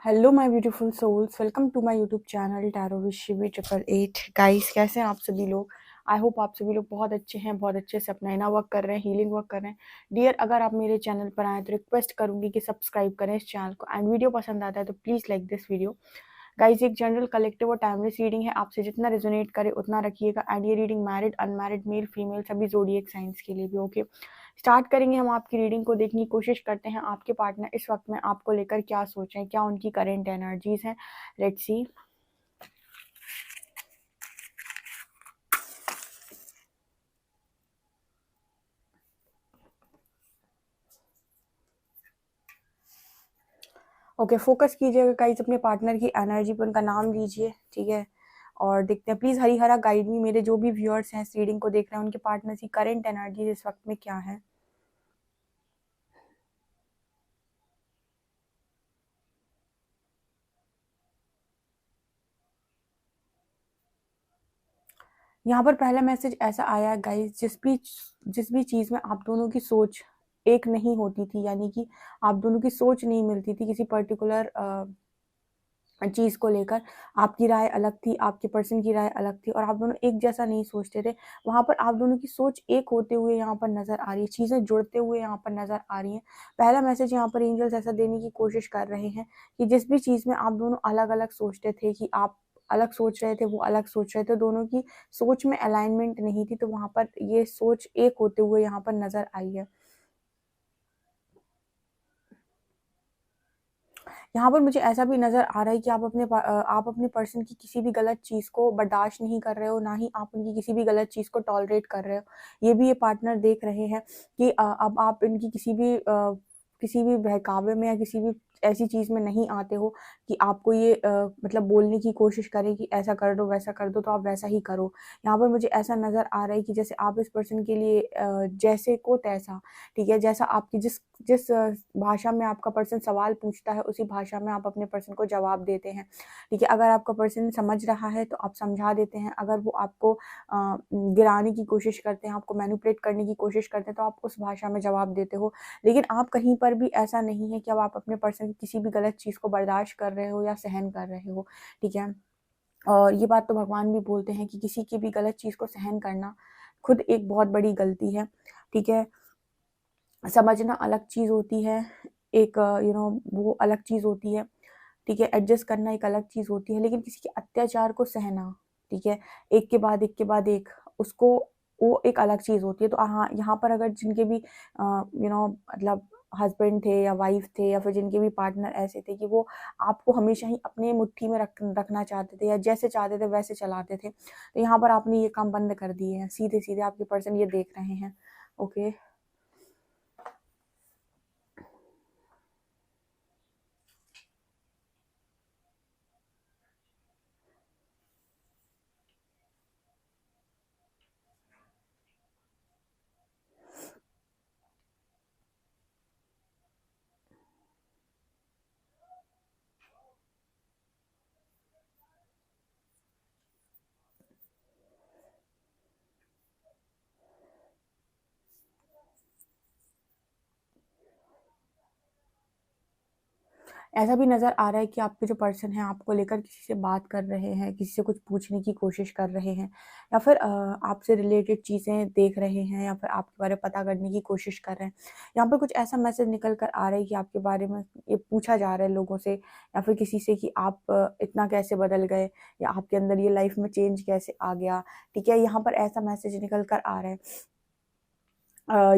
Hello my beautiful souls, welcome to my YouTube channel tarot with Shivi 888। Guys, कैसे हैं आप सभी लोग। आई होप आप सभी लोग बहुत अच्छे हैं, बहुत अच्छे से अपना इनर वर्क कर रहे हैं, हीलिंग वर्क कर रहे हैं। डियर, अगर आप मेरे चैनल पर आए तो रिक्वेस्ट करूंगी कि सब्सक्राइब करें इस चैनल को, एंड वीडियो पसंद आता है तो please like this video. Guys, एक जनरल कलेक्टिव और टाइमलेस रीडिंग है, आपसे जितना रेजोनेट करे उतना रखिएगा। एंड ये reading married, unmarried, male, female सभी ज़ोडिएक साइंस के लिए भी ओके। स्टार्ट करेंगे हम आपकी रीडिंग को, देखने की कोशिश करते हैं आपके पार्टनर इस वक्त में आपको लेकर क्या सोच रहे हैं, क्या उनकी करेंट एनर्जीज हैं। Let's see. ओके, फोकस कीजिएगा गाइस अपने पार्टनर की एनर्जी पर, उनका नाम लीजिए, ठीक है। और देखते हैं, प्लीज़ हरी हरा गाइड मी, मेरे जो भी व्यूअर्स हैं इस रीडिंग को देख रहे हैं उनके पार्टनर की करेंट एनर्जीज इस वक्त में क्या है। यहाँ पर पहला मैसेज ऐसा आया है गाइस, जिस भी चीज़ में आप दोनों की सोच एक नहीं होती थी, यानी कि आप दोनों की सोच नहीं मिलती थी किसी पर्टिकुलर चीज़ को लेकर, आपकी राय अलग थी, आपके पर्सन की राय अलग थी और आप दोनों एक जैसा नहीं सोचते थे। वहाँ पर आप दोनों की सोच एक होते हुए यहाँ पर नज़र आ रही है, चीज़ें जुड़ते हुए यहाँ पर नज़र आ रही हैं। पहला मैसेज यहाँ पर एंजल्स ऐसा देने की कोशिश कर रहे हैं कि जिस भी चीज़ में आप दोनों अलग अलग सोचते थे, कि आप अलग सोच रहे थे, वो अलग सोच रहे थे, दोनों की सोच में अलाइनमेंट नहीं थी, तो वहाँ पर ये सोच एक होते हुए यहाँ पर नज़र आई है। यहाँ पर मुझे ऐसा भी नज़र आ रहा है कि आप अपने पर्सन की किसी भी गलत चीज़ को बर्दाश्त नहीं कर रहे हो, ना ही आप उनकी किसी भी गलत चीज़ को टॉलरेट कर रहे हो। ये भी ये पार्टनर देख रहे हैं कि अब आप इनकी किसी भी बहकावे में या किसी भी ऐसी चीज़ में नहीं आते हो कि आपको ये मतलब बोलने की कोशिश करें कि ऐसा कर दो, वैसा कर दो, तो आप वैसा ही करो। यहाँ पर मुझे ऐसा नज़र आ रहा है कि जैसे आप इस पर्सन के लिए जैसे को तैसा, ठीक है, जैसा आपकी जिस जिस भाषा में आपका पर्सन सवाल पूछता है उसी भाषा में आप अपने पर्सन को जवाब देते हैं, ठीक है। अगर आपका पर्सन समझ रहा है तो आप समझा देते हैं, अगर वो आपको गिराने की कोशिश करते हैं, आपको मैनिपुलेट करने की कोशिश करते हैं, तो आप उस भाषा में जवाब देते हो। लेकिन आप कहीं पर भी ऐसा नहीं है कि अब आप अपने पर्सन की किसी भी गलत चीज़ को बर्दाश्त कर रहे हो या सहन कर रहे हो, ठीक है। और ये बात तो भगवान भी बोलते हैं कि किसी की भी गलत चीज़ को सहन करना खुद एक बहुत बड़ी गलती है, ठीक है। समझना अलग चीज़ होती है, एक वो अलग चीज़ होती है, ठीक है। एडजस्ट करना एक अलग चीज़ होती है, लेकिन किसी के अत्याचार को सहना, ठीक है, एक के बाद एक के बाद एक, उसको वो एक अलग चीज़ होती है। तो हाँ, यहाँ पर अगर जिनके भी मतलब हस्बैंड थे या वाइफ थे, या फिर जिनके भी पार्टनर ऐसे थे कि वो आपको हमेशा ही अपने मुट्ठी में रखना चाहते थे या जैसे चाहते थे वैसे चलाते थे, तो यहाँ पर आपने ये काम बंद कर दिए हैं, सीधे सीधे आपके पर्सन ये देख रहे हैं। ओके। ऐसा भी नज़र आ रहा है कि आपके जो पर्सन हैं आपको लेकर किसी से बात कर रहे हैं, किसी से कुछ पूछने की कोशिश कर रहे हैं, या फिर आपसे रिलेटेड चीज़ें देख रहे हैं, या फिर आपके बारे में पता करने की कोशिश कर रहे हैं। यहाँ पर कुछ ऐसा मैसेज निकल कर आ रहा है कि आपके बारे में ये पूछा जा रहा है लोगों से या फिर किसी से कि आप इतना कैसे बदल गए, या आपके अंदर ये लाइफ में चेंज कैसे आ गया, ठीक है। यहाँ पर ऐसा मैसेज निकल कर आ रहा है।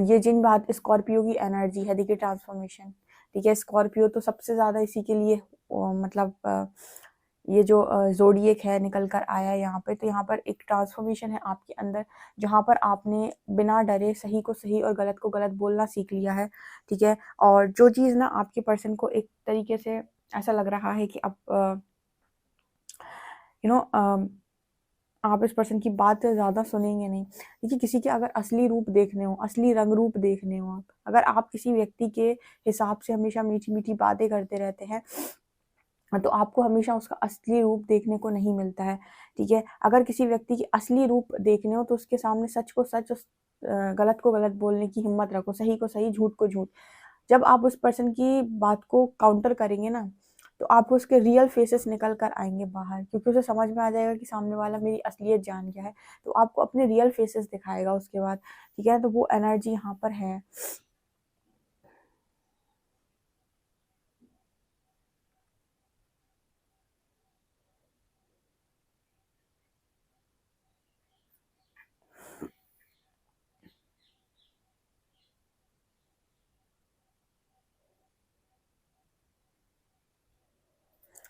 ये जिन बात स्कॉर्पियो की एनर्जी है, देखिए ट्रांसफॉर्मेशन, ठीक है। स्कॉर्पियो तो सबसे ज़्यादा इसी के लिए मतलब ये जो ज़ोडिएक है निकल कर आया है यहाँ पे, तो यहाँ पर एक ट्रांसफॉर्मेशन है आपके अंदर, जहाँ पर आपने बिना डरे सही को सही और गलत को गलत बोलना सीख लिया है, ठीक है। और जो चीज़ ना आपके पर्सन को एक तरीके से ऐसा लग रहा है कि अब यू नो आप इस पर्सन की बात ज़्यादा सुनेंगे नहीं। देखिए, किसी के अगर असली रूप देखने हो, असली रंग रूप देखने हो, आप अगर आप किसी व्यक्ति के हिसाब से हमेशा मीठी-मीठी बातें करते रहते हैं, तो आपको हमेशा उसका असली रूप देखने को नहीं मिलता है, ठीक है। अगर किसी व्यक्ति की असली रूप देखने हो तो उसके सामने सच को सच और गलत को गलत बोलने की हिम्मत रखो, सही को सही, झूठ को झूठ। जब आप उस पर्सन की बात को काउंटर करेंगे ना, तो आपको उसके रियल फेसेस निकल कर आएँगे बाहर, क्योंकि उसे समझ में आ जाएगा कि सामने वाला मेरी असलियत जान गया है, तो आपको अपने रियल फेसेस दिखाएगा उसके बाद, ठीक है? तो वो एनर्जी यहाँ पर है।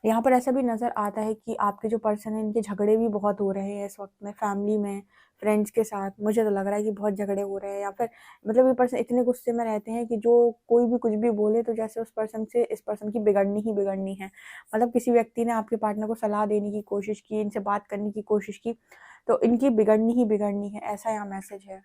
यहाँ पर ऐसा भी नज़र आता है कि आपके जो पर्सन हैं, इनके झगड़े भी बहुत हो रहे हैं इस वक़्त में, फैमिली में, फ्रेंड्स के साथ। मुझे तो लग रहा है कि बहुत झगड़े हो रहे हैं, या फिर मतलब ये पर्सन इतने गुस्से में रहते हैं कि जो कोई भी कुछ भी बोले तो जैसे उस पर्सन से इस पर्सन की बिगड़नी ही बिगड़नी है। मतलब किसी व्यक्ति ने आपके पार्टनर को सलाह देने की कोशिश की, इनसे बात करने की कोशिश की, तो इनकी बिगड़नी ही बिगड़नी है, ऐसा यहाँ मैसेज है।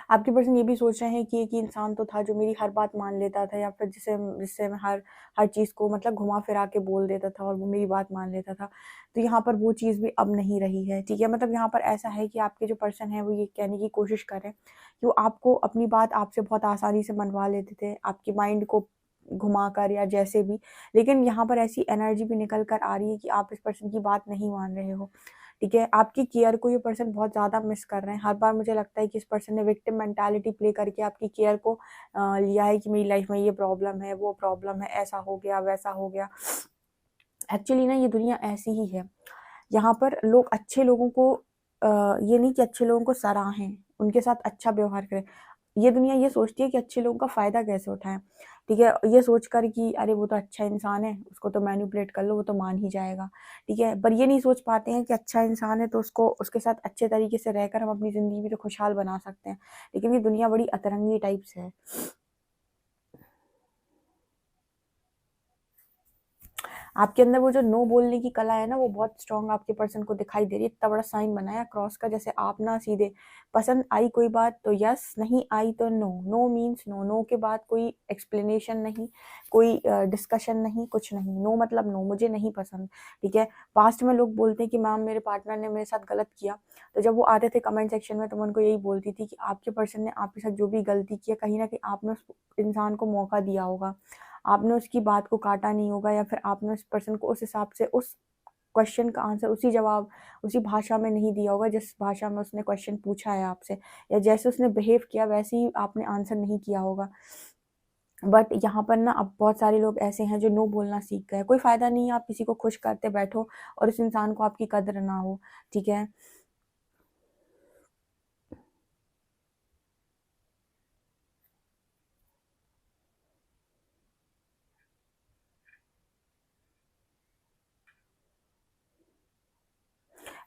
आपके पर्सन ये भी सोच रहे हैं कि एक ही इंसान तो था जो मेरी हर बात मान लेता था, या फिर जिससे मैं हर हर चीज़ को मतलब घुमा-फिरा के बोल देता था और वो मेरी बात मान लेता था। तो यहाँ पर वो चीज़ भी अब नहीं रही है, ठीक है? मतलब यहाँ पर ऐसा है कि आपके जो पर्सन हैं वो ये कहने की कोशिश कर रहे हैं कि वो आपको अपनी बात आपसे बहुत आसानी से मनवा लेते थे, आपके माइंड को घुमाकर या जैसे भी। लेकिन यहाँ पर ऐसी एनर्जी भी निकल कर आ रही है कि आप इस पर्सन की बात नहीं मान रहे हो। ठीक है? आपकी केयर को ये पर्सन बहुत ज़्यादा मिस कर रहे हैं। हर बार मुझे लगता है कि इस पर्सन ने विक्टिम मेंटालिटी प्ले करके आपकी केयर को लिया है कि मेरी लाइफ में ये प्रॉब्लम है, वो प्रॉब्लम है, ऐसा हो गया, वैसा हो गया। एक्चुअली ना ये दुनिया ऐसी ही है। यहाँ पर लोग अच्छे लोगों को ये नहीं कि अच्छे लोगों को सराहें, उनके साथ अच्छा व्यवहार करें। ये दुनिया ये सोचती है कि अच्छे लोगों का फ़ायदा कैसे उठाएँ, ठीक है? ये सोचकर कि अरे वो तो अच्छा इंसान है, उसको तो मैनिपुलेट कर लो, वो तो मान ही जाएगा, ठीक है? पर ये नहीं सोच पाते हैं कि अच्छा इंसान है तो उसको उसके साथ अच्छे तरीके से रहकर हम अपनी ज़िंदगी भी तो खुशहाल बना सकते हैं। लेकिन ये दुनिया बड़ी अतरंगी टाइप से है। आपके अंदर वो जो नो बोलने की कला है ना, वो बहुत स्ट्रॉन्ग आपके पर्सन को दिखाई दे रही है। इतना बड़ा साइन बनाया क्रॉस का, जैसे आप ना सीधे पसंद आई कोई बात तो यस, नहीं आई तो no. No means no, no के बाद कोई एक्सप्लेनेशन नहीं, कोई डिस्कशन नहीं, कुछ नहीं। नो मतलब नो, मुझे नहीं पसंद, ठीक है? पास्ट में लोग बोलते हैं कि मैम मेरे पार्टनर ने मेरे साथ गलत किया, तो जब वो आते थे कमेंट सेक्शन में तो मैं उनको यही बोलती थी कि आपके पर्सन ने आपके साथ जो भी गलती की है, कहीं न कहीं आपने उस इंसान को मौका दिया होगा। आपने उसकी बात को काटा नहीं होगा, या फिर आपने उस पर्सन को उस हिसाब से उस क्वेश्चन का आंसर उसी जवाब उसी भाषा में नहीं दिया होगा जिस भाषा में उसने क्वेश्चन पूछा है आपसे, या जैसे उसने बिहेव किया वैसे ही आपने आंसर नहीं किया होगा। बट यहाँ पर ना अब बहुत सारे लोग ऐसे हैं जो नो बोलना सीख गए। कोई फ़ायदा नहीं है आप किसी को खुश करते बैठो और उस इंसान को आपकी कद्र ना हो, ठीक है?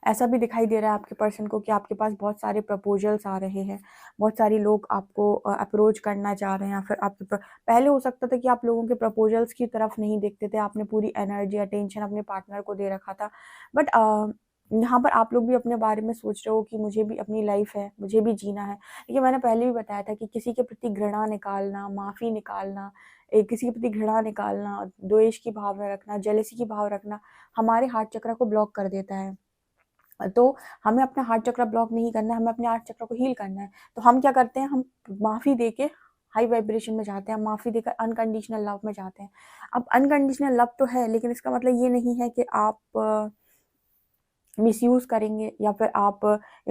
ऐसा भी दिखाई दे रहा है आपके पर्सन को कि आपके पास बहुत सारे प्रपोज़ल्स आ रहे हैं, बहुत सारे लोग आपको अप्रोच करना चाह रहे हैं, या फिर आपके पहले हो सकता था कि आप लोगों के प्रपोज़ल्स की तरफ नहीं देखते थे, आपने पूरी एनर्जी, अटेंशन अपने पार्टनर को दे रखा था। बट यहाँ पर आप लोग भी अपने बारे में सोच रहे हो कि मुझे भी अपनी लाइफ़ है, मुझे भी जीना है। देखिए मैंने पहले भी बताया था कि किसी के प्रति घृणा निकालना, माफ़ी निकालना, किसी के प्रति घृणा निकालना, द्वेष की भावना रखना, जेलसी की भाव रखना, हमारे हार्ट चक्र को ब्लॉक कर देता है। तो हमें अपना हार्ट चक्र ब्लॉक नहीं करना है, हमें अपने हार्ट चक्र को हील करना है। तो हम क्या करते हैं, हम माफ़ी देके हाई वाइब्रेशन में जाते हैं, हम माफ़ी देकर अनकंडीशनल लव में जाते हैं। अब अनकंडीशनल लव तो है, लेकिन इसका मतलब ये नहीं है कि आप मिसयूज़ करेंगे, या फिर आप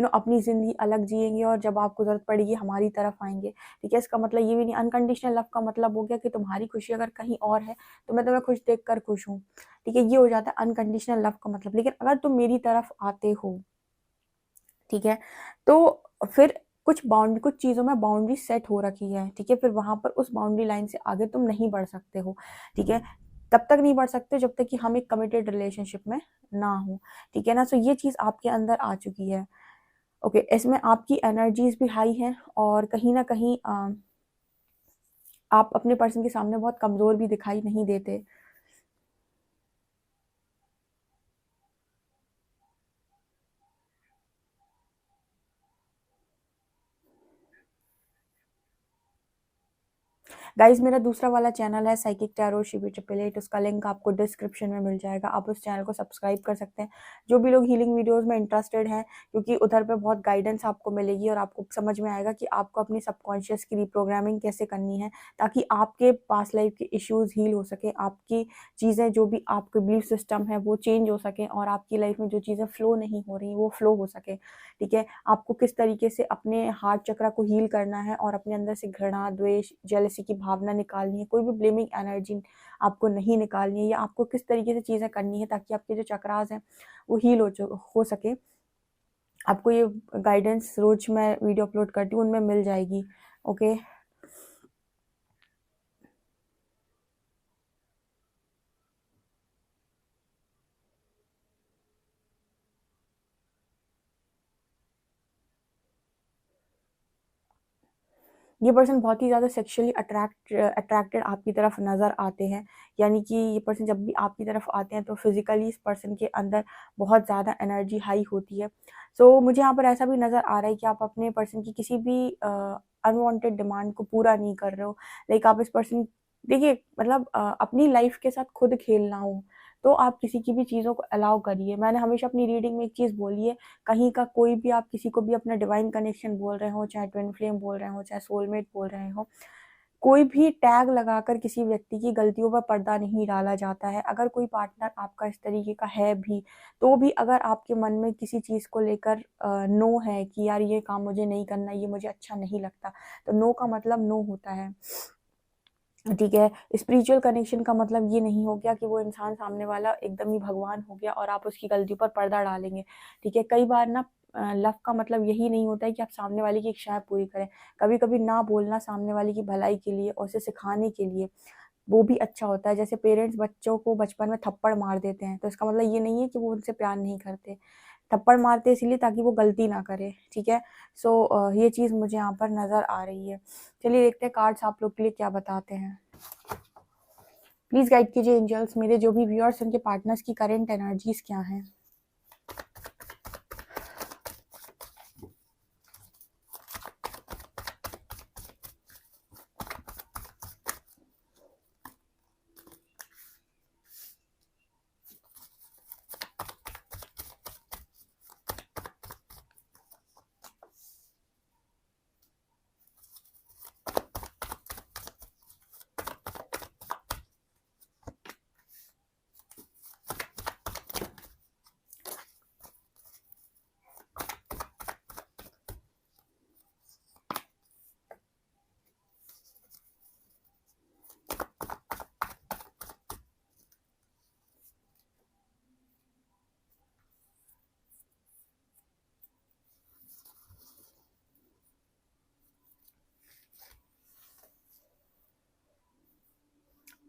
अपनी ज़िंदगी अलग जिएँगे और जब आपको ज़रूरत पड़ेगी हमारी तरफ आएँगे, ठीक है? इसका मतलब ये भी नहीं, अनकंडीशनल लव का मतलब हो गया कि तुम्हारी खुशी अगर कहीं और है, तो मैं तुम्हें खुश देख कर खुश हूँ, ठीक है? ये हो जाता है अनकंडीशनल लव का मतलब। लेकिन अगर तुम मेरी तरफ आते हो, ठीक है? तो फिर कुछ चीज़ों में बाउंड्री सेट हो रखी है, ठीक है? फिर वहाँ पर उस बाउंड्री लाइन से आगे तुम नहीं बढ़ सकते हो, ठीक है? तब तक नहीं बढ़ सकते जब तक कि हम एक कमिटेड रिलेशनशिप में ना हों, ठीक है ना? सो ये चीज़ आपके अंदर आ चुकी है। ओके, इसमें आपकी एनर्जीज़ भी हाई हैं और कहीं न कहीं आप अपने पर्सन के सामने बहुत कमज़ोर भी दिखाई नहीं देते। गाइज मेरा दूसरा वाला चैनल है साइकिक टैरो शिवी 888, उसका लिंक आपको डिस्क्रिप्शन में मिल जाएगा, आप उस चैनल को सब्सक्राइब कर सकते हैं। जो भी लोग हीलिंग वीडियोस में इंटरेस्टेड हैं, क्योंकि उधर पे बहुत गाइडेंस आपको मिलेगी और आपको समझ में आएगा कि आपको अपनी सबकॉन्शियस की रिप्रोग्रामिंग कैसे करनी है, ताकि आपके पास्ट लाइफ के इश्यूज हील हो सके, आपकी चीज़ें जो भी आपके बिलीफ सिस्टम है वो चेंज हो सके, और आपकी लाइफ में जो चीज़ें फ्लो नहीं हो रही वो फ्लो हो सके। ठीक है, आपको किस तरीके से अपने हार्ट चक्र को हील करना है और अपने अंदर से घृणा, द्वेष, जेलसी की भावना निकालनी है, कोई भी ब्लेमिंग एनर्जी आपको नहीं निकालनी है, या आपको किस तरीके से चीज़ें करनी है ताकि आपके जो चक्रास हैं वो हील हो सके। आपको ये गाइडेंस रोज मैं वीडियो अपलोड करती हूँ उनमें मिल जाएगी। ओके, ये पर्सन बहुत ही ज़्यादा सेक्सुअली अट्रैक्टेड आपकी तरफ नज़र आते हैं, यानी कि ये पर्सन जब भी आपकी तरफ आते हैं तो फिजिकली इस पर्सन के अंदर बहुत ज़्यादा एनर्जी हाई होती है। सो मुझे यहाँ पर ऐसा भी नज़र आ रहा है कि आप अपने पर्सन की किसी भी अनवांटेड डिमांड को पूरा नहीं कर रहे हो। लाइक आप इस पर्सन, देखिए मतलब अपनी लाइफ के साथ खुद खेलना हो तो आप किसी की भी चीज़ों को अलाउ करिए। मैंने हमेशा अपनी रीडिंग में एक चीज़ बोली है, कहीं का कोई भी आप किसी को भी अपना डिवाइन कनेक्शन बोल रहे हो, चाहे ट्विन फ्लेम बोल रहे हो, चाहे सोलमेट बोल रहे हो, कोई भी टैग लगाकर किसी व्यक्ति की गलतियों पर पर्दा नहीं डाला जाता है। अगर कोई पार्टनर आपका इस तरीके का है भी, तो भी अगर आपके मन में किसी चीज़ को लेकर नो है कि यार ये काम मुझे नहीं करना, ये मुझे अच्छा नहीं लगता, तो नो का मतलब नो होता है। ठीक है, स्पिरिचुअल कनेक्शन का मतलब ये नहीं हो गया कि वो इंसान सामने वाला एकदम ही भगवान हो गया और आप उसकी गलतियों पर पर्दा डालेंगे। ठीक है, कई बार ना लव का मतलब यही नहीं होता है कि आप सामने वाले की इच्छाएं पूरी करें। कभी कभी ना बोलना सामने वाले की भलाई के लिए और उसे सिखाने के लिए वो भी अच्छा होता है। जैसे पेरेंट्स बच्चों को बचपन में थप्पड़ मार देते हैं, तो इसका मतलब ये नहीं है कि वो उनसे प्यार नहीं करते, थप्पड़ मारते इसलिए ताकि वो गलती ना करे। ठीक है, सो ये चीज़ मुझे यहाँ पर नज़र आ रही है। चलिए देखते हैं कार्ड्स आप लोग के लिए क्या बताते हैं। प्लीज गाइड कीजिए एंजल्स, मेरे जो भी व्यूअर्स उनके पार्टनर्स की करंट एनर्जीज क्या हैं।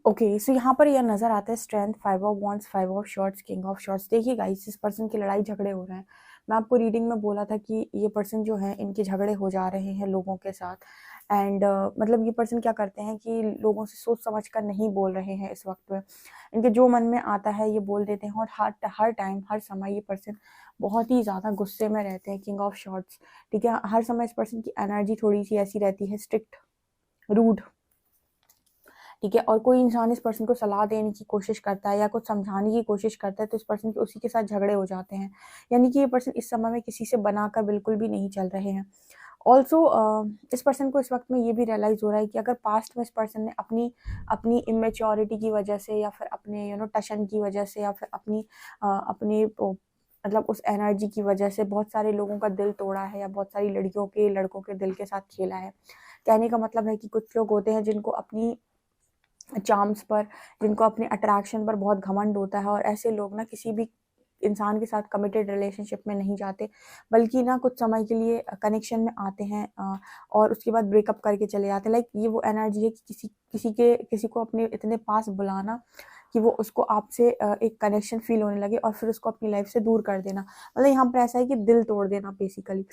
ओके, सो यहाँ पर यह नज़र आता है strength, 5 of wands, 5 of shorts, king of shorts. देखिए गाइस, इस पर्सन की लड़ाई झगड़े हो रहे हैं। मैं आपको रीडिंग में बोला था कि ये पर्सन जो है इनके झगड़े हो जा रहे हैं लोगों के साथ। एंड मतलब ये पर्सन क्या करते हैं कि लोगों से सोच समझ कर नहीं बोल रहे हैं इस वक्त में। इनके जो मन में आता है ये बोल देते हैं, और हर टाइम हर समय ये पर्सन बहुत ही ज़्यादा गुस्से में रहते हैं। किंग ऑफ शॉर्ट्स, ठीक है, हर समय इस पर्सन की एनर्जी थोड़ी सी ऐसी रहती है, स्ट्रिक्ट, रूड। ठीक है, और कोई इंसान इस पर्सन को सलाह देने की कोशिश करता है या कुछ समझाने की कोशिश करता है तो इस पर्सन के उसी के साथ झगड़े हो जाते हैं। यानी कि ये पर्सन इस समय में किसी से बनाकर बिल्कुल भी नहीं चल रहे हैं। ऑल्सो इस पर्सन को इस वक्त में ये भी रियलाइज़ हो रहा है कि अगर पास्ट में इस पर्सन ने अपनी अपनी इमेच्योरिटी की वजह से, या फिर अपने टशन की वजह से, या फिर अपनी मतलब उस एनर्जी की वजह से बहुत सारे लोगों का दिल तोड़ा है, या बहुत सारी लड़कियों के लड़कों के दिल के साथ खेला है। कहने का मतलब है कि कुछ लोग होते हैं जिनको अपनी चार्म्स पर, जिनको अपने अट्रैक्शन पर बहुत घमंड होता है, और ऐसे लोग ना किसी भी इंसान के साथ कमिटेड रिलेशनशिप में नहीं जाते, बल्कि ना कुछ समय के लिए कनेक्शन में आते हैं और उसके बाद ब्रेकअप करके चले जाते हैं। लाइक ये वो एनर्जी है कि किसी को अपने इतने पास बुलाना कि वो उसको आपसे एक कनेक्शन फील होने लगे और फिर उसको अपनी लाइफ से दूर कर देना। मतलब यहाँ पर ऐसा है कि दिल तोड़ देना बेसिकली।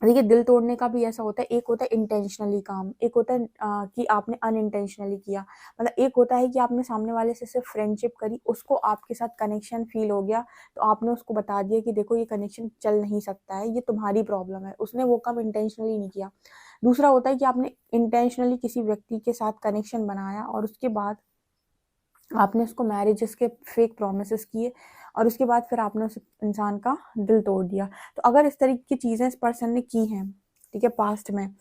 देखिए, दिल तोड़ने का भी ऐसा होता है, एक होता है इंटेंशनली काम, एक होता है कि आपने अनइंटेंशनली किया। मतलब एक होता है कि आपने सामने वाले से सिर्फ फ्रेंडशिप करी, उसको आपके साथ कनेक्शन फील हो गया, तो आपने उसको बता दिया कि देखो ये कनेक्शन चल नहीं सकता है, ये तुम्हारी प्रॉब्लम है। उसने वो काम इंटेंशनली नहीं किया। दूसरा होता है कि आपने इंटेंशनली किसी व्यक्ति के साथ कनेक्शन बनाया और उसके बाद आपने उसको मैरिजेस के फेक प्रोमिसेस किए और उसके बाद फिर आपने उस इंसान का दिल तोड़ दिया। तो अगर इस तरीके की चीज़ें इस पर्सन ने की हैं, ठीक है, पास्ट में,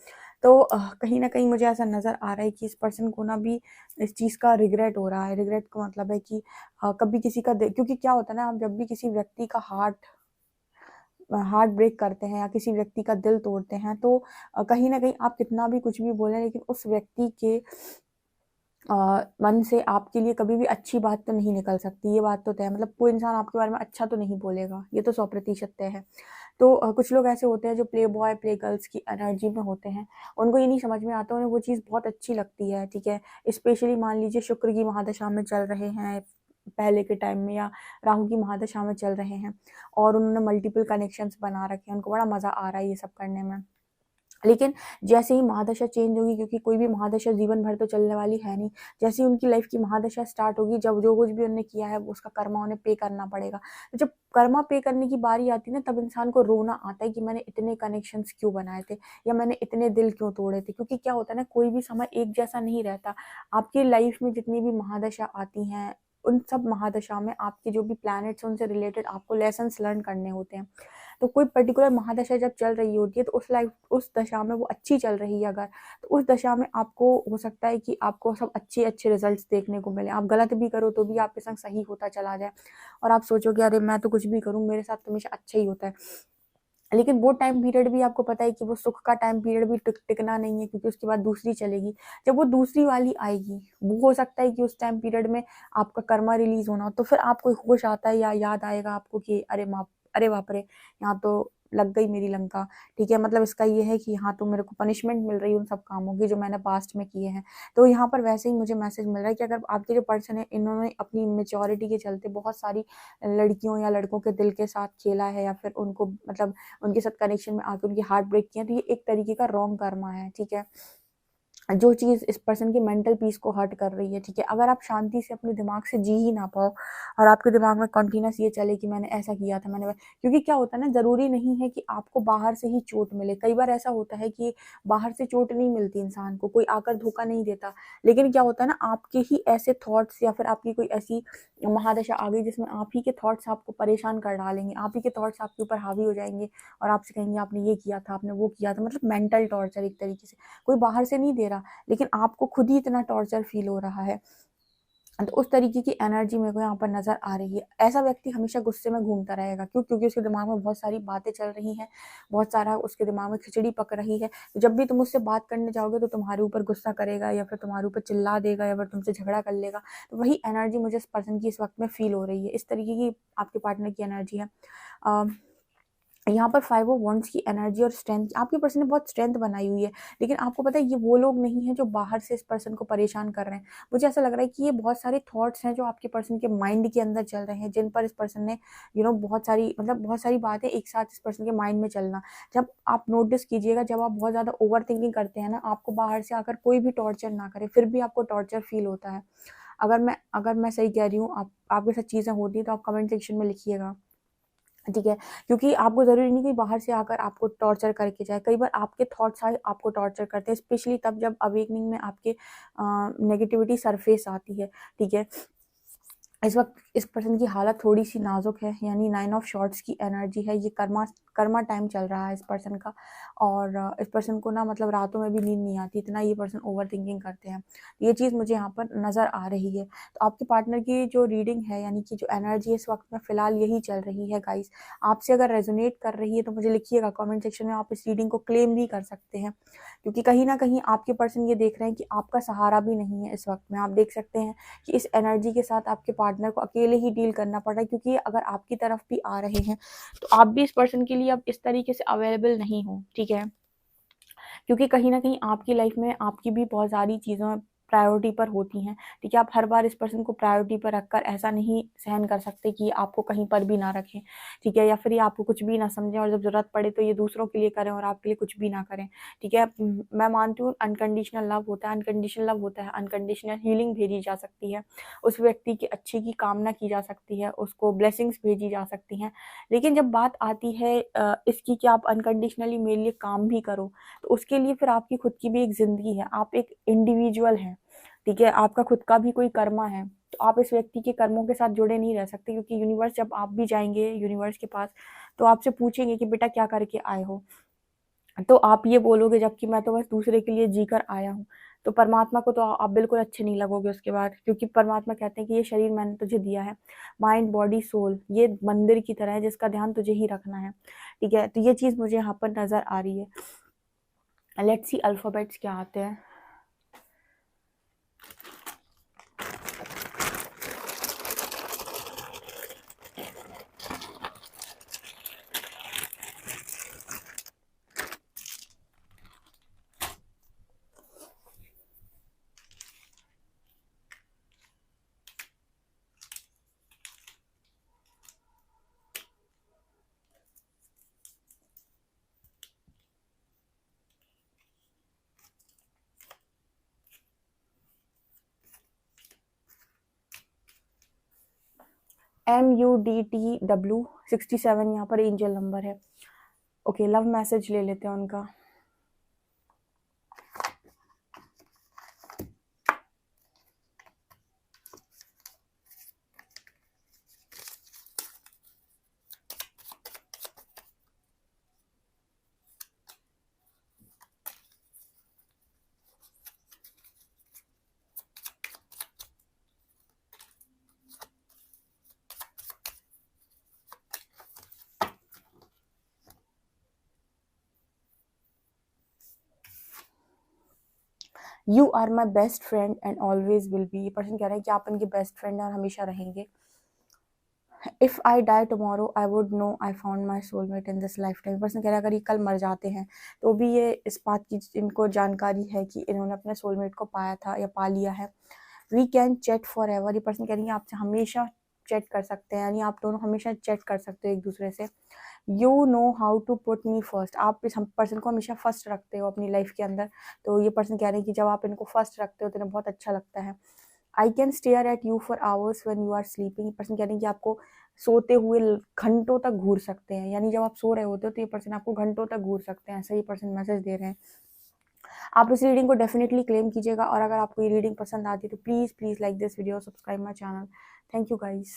तो कहीं न कहीं मुझे ऐसा नज़र आ रहा है कि इस पर्सन को ना भी इस चीज़ का रिग्रेट हो रहा है। रिग्रेट का मतलब है कि कभी किसी का क्योंकि क्या होता है ना, आप जब भी किसी व्यक्ति का हार्ट ब्रेक करते हैं या किसी व्यक्ति का दिल तोड़ते हैं, तो कहीं न कहीं आप कितना भी कुछ भी बोलें, लेकिन उस व्यक्ति के अ, मन से आपके लिए कभी भी अच्छी बात तो नहीं निकल सकती, ये बात तो तय है। मतलब कोई इंसान आपके बारे में अच्छा तो नहीं बोलेगा, ये तो 100% तय है। तो कुछ लोग ऐसे होते हैं जो प्ले बॉय, प्ले गर्ल्स की एनर्जी में होते हैं। उनको ये नहीं समझ में आता, उन्हें वो चीज़ बहुत अच्छी लगती है, ठीक है? स्पेशली मान लीजिए शुक्र की महादशा में चल रहे हैं पहले के टाइम में, या राहु की महादशा में चल रहे हैं और उन्होंने मल्टीपल कनेक्शंस बना रखे हैं, उनको बड़ा मज़ा आ रहा है ये सब करने में। लेकिन जैसे ही महादशा चेंज होगी, क्योंकि कोई भी महादशा जीवन भर तो चलने वाली है नहीं, जैसे ही उनकी लाइफ की महादशा स्टार्ट होगी, जब जो कुछ भी उन्होंने किया है वो उसका कर्मा उन्हें पे करना पड़ेगा। तो जब कर्मा पे करने की बारी आती है ना, तब इंसान को रोना आता है कि मैंने इतने कनेक्शंस क्यों बनाए थे या मैंने इतने दिल क्यों तोड़े थे। क्योंकि क्या होता है ना, कोई भी समय एक जैसा नहीं रहता। आपकी लाइफ में जितनी भी महादशा आती हैं, उन सब महादशा में आपके जो भी प्लैनेट्स हैं उनसे रिलेटेड आपको लेसन्स लर्न करने होते हैं। तो कोई पर्टिकुलर महादशा जब चल रही होती है, तो उस दशा में वो अच्छी चल रही है अगर, तो उस दशा में आपको हो सकता है कि आपको सब अच्छे-अच्छे रिजल्ट्स देखने को मिले। आप गलत भी करो तो भी आपके संग सही होता चला जाए और आप सोचोगे अरे मैं तो कुछ भी करूँ, मेरे साथ तो हमेशा अच्छा ही होता है। लेकिन वो टाइम पीरियड भी आपको पता है कि वो सुख का टाइम पीरियड भी टिकना नहीं है, क्योंकि उसके बाद दूसरी चलेगी। जब वो दूसरी वाली आएगी, वो हो सकता है कि उस टाइम पीरियड में आपका कर्मा रिलीज़ होना हो, तो फिर आपको होश आता है या याद आएगा आपको कि अरे बाप रे! यहाँ तो लग गई मेरी लंका, ठीक है? मतलब इसका ये है कि यहाँ तो मेरे को पनिशमेंट मिल रही है उन सब कामों की जो मैंने पास्ट में किए हैं। तो यहाँ पर वैसे ही मुझे मैसेज मिल रहा है कि अगर आपके जो पर्सन है, इन्होंने अपनी मैच्योरिटी के चलते बहुत सारी लड़कियों या लड़कों के दिल के साथ खेला है, या फिर उनको मतलब उनके साथ कनेक्शन में आके उनकी हार्ट ब्रेक किया, तो ये एक तरीके का रॉन्ग कर्मा है, ठीक है? जो चीज़ इस पर्सन की मेंटल पीस को हर्ट कर रही है, ठीक है? अगर आप शांति से अपने दिमाग से जी ही ना पाओ और आपके दिमाग में कंटीन्यूअस ये चले कि मैंने ऐसा किया था, क्योंकि क्या होता है ना, ज़रूरी नहीं है कि आपको बाहर से ही चोट मिले। कई बार ऐसा होता है कि बाहर से चोट नहीं मिलती इंसान को, कोई आकर धोखा नहीं देता। लेकिन क्या होता है ना, आपके ही ऐसे थॉट्स या फिर आपकी कोई ऐसी महादशा आ गई जिसमें आप ही के थॉट्स आपको परेशान कर डालेंगे, आप ही के थॉट्स आपके ऊपर हावी हो जाएँगे और आपसे कहेंगे आपने ये किया था, आपने वो किया था। मतलब मेंटल टॉर्चर एक तरीके से। कोई बाहर से नहीं दे रहा, लेकिन आपको खुद ही इतना टॉर्चर फील हो रहा है। तो उस तरीके की एनर्जी मेरे को यहाँ पर नज़र आ रही है। ऐसा व्यक्ति हमेशा गुस्से में घूमता रहेगा। क्यों? क्योंकि उसके दिमाग में बहुत सारी बातें चल रही हैं, बहुत सारा उसके दिमाग में खिचड़ी पक रही है। तो जब भी तुम उससे बात करने जाओगे तो तुम्हारे ऊपर गुस्सा करेगा या फिर तुम्हारे ऊपर चिल्ला देगा या फिर तुमसे झगड़ा कर लेगा। तो वही एनर्जी मुझे इस पर्सन की इस वक़्त में फ़ील हो रही है। इस तरीके की आपके पार्टनर की एनर्जी है। अ यहाँ पर 5 ऑफ वांड्स की एनर्जी और स्ट्रेंथ, आपके पर्सन ने बहुत स्ट्रेंथ बनाई हुई है, लेकिन आपको पता है ये वो लोग नहीं हैं जो बाहर से इस पर्सन को परेशान कर रहे हैं। मुझे ऐसा लग रहा है कि ये बहुत सारे थॉट्स हैं जो आपके पर्सन के माइंड के अंदर चल रहे हैं, जिन पर इस पर्सन ने बहुत सारी बातें एक साथ इस पर्सन के माइंड में चलना। जब आप नोटिस कीजिएगा, जब आप बहुत ज़्यादा ओवरथिंकिंग करते हैं ना, आपको बाहर से आकर कोई भी टॉर्चर ना करे, फिर भी आपको टॉर्चर फ़ील होता है। अगर मैं सही कह रही हूँ, आपके साथ चीज़ें होती हैं तो आप कमेंट सेक्शन में लिखिएगा। ठीक है? क्योंकि आपको ज़रूरी नहीं कि बाहर से आकर आपको टॉर्चर करके जाए। कई बार आपके थॉट्स आए आपको टॉर्चर करते हैं, स्पेशली तब जब अवेकनिंग में आपके नेगेटिविटी सरफेस आती है, ठीक है? इस वक़्त इस पर्सन की हालत थोड़ी-सी नाज़ुक है, यानी 9 ऑफ शॉर्ट्स की एनर्जी है। ये कर्मा टाइम चल रहा है इस पर्सन का और इस पर्सन को ना मतलब रातों में भी नींद नहीं आती, इतना ये पर्सन ओवरथिंकिंग करते हैं। ये चीज़ मुझे यहाँ पर नज़र आ रही है। तो आपके पार्टनर की जो रीडिंग है, यानी कि जो एनर्जी है इस वक़्त में फ़िलहाल यही चल रही है गाइज़। आपसे अगर रेज़ोनेट कर रही है तो मुझे लिखिएगा कमेंट सेक्शन में, आप इस रीडिंग को क्लेम भी कर सकते हैं। क्योंकि कहीं न कहीं आपके पर्सन ये देख रहे हैं कि आपका सहारा भी नहीं है इस वक़्त में। आप देख सकते हैं कि इस एनर्जी के साथ आपके पार्टनर को अकेले ही डील करना पड़ रहा है, क्योंकि अगर आपकी तरफ भी आ रहे हैं, तो आप भी इस पर्सन के लिए अब इस तरीके से अवेलेबल नहीं हो, ठीक है? क्योंकि कहीं न कहीं आपकी लाइफ में आपकी भी बहुत सारी चीज़ों प्रायोरिटी पर होती हैं, ठीक है। आप हर बार इस पर्सन को प्रायोरिटी पर रखकर ऐसा नहीं सहन कर सकते कि आपको कहीं पर भी ना रखें, ठीक है, या फिर ये आपको कुछ भी ना समझें और जब ज़रूरत पड़े तो ये दूसरों के लिए करें और आपके लिए कुछ भी ना करें, ठीक है। मैं मानती हूँ अनकंडीशनल लव होता है, अनकंडीशनल लव होता है, अनकंडीशनल हीलिंग भेजी जा सकती है, उस व्यक्ति के अच्छे की कामना की जा सकती है, उसको ब्लेसिंग्स भेजी जा सकती हैं। लेकिन जब बात आती है इसकी कि आप अनकंडीशनली मेरे लिए काम भी करो, तो उसके लिए फिर आपकी खुद की भी एक ज़िंदगी है, आप एक इंडिविजुअल हैं, ठीक है, आपका खुद का भी कोई कर्मा है, तो आप इस व्यक्ति के कर्मों के साथ जुड़े नहीं रह सकते, क्योंकि यूनिवर्स, जब आप भी जाएँगे यूनिवर्स के पास, तो आपसे पूछेंगे कि बेटा क्या करके आए हो? तो आप ये बोलोगे जबकि मैं तो बस दूसरे के लिए जीकर आया हूँ। तो परमात्मा को तो आप बिल्कुल अच्छे नहीं लगोगे उसके बाद, क्योंकि परमात्मा कहते हैं कि ये शरीर मैंने तुझे दिया है, माइंड, बॉडी, सोल, ये मंदिर की तरह है जिसका ध्यान तुझे ही रखना है, ठीक है? तो ये चीज़ मुझे यहाँ पर नज़र आ रही है। लेट्स सी अल्फ़ाबेट्स क्या आते हैं। MUDTW 67 यहाँ पर एंजल नंबर है। ओके, लव मैसेज ले लेते हैं उनका। You are my best friend and always will be. ये पर्सन कह रहे हैं कि आप उनके बेस्ट फ्रेंड हैं और हमेशा रहेंगे। If I die tomorrow I would know I found my soulmate in this lifetime. Person कह रहा है अगर ये कल मर जाते हैं तो भी ये इस बात की इनको जानकारी है कि इन्होंने अपने सोलमेट को पाया था या पा लिया है। We can chat forever. ये पर्सन कह रही है आपसे हमेशा चैट कर सकते हैं, यानी आप दोनों हमेशा चैट कर सकते हो एक दूसरे से। You know how to put me first. आप इस पर्सन को हमेशा फर्स्ट रखते हो अपनी लाइफ के अंदर। तो ये पर्सन कह रहे हैं कि जब आप इनको फर्स्ट रखते हो तो इन्हें बहुत अच्छा लगता है। I can stare at you for hours when you are sleeping. ये पर्सन कह रहे हैं कि आपको सोते हुए घंटों तक घूर सकते हैं, यानी जब आप सो रहे होते हो तो ये पर्सन आपको घंटों तक घूर सकते हैं, ऐसा ये पर्सन मैसेज दे रहे हैं। आप इस रीडिंग को डेफिनेटली क्लेम कीजिएगा और अगर आपको ये रीडिंग पसंद आती है तो please please like this video, subscribe my channel. Thank you guys.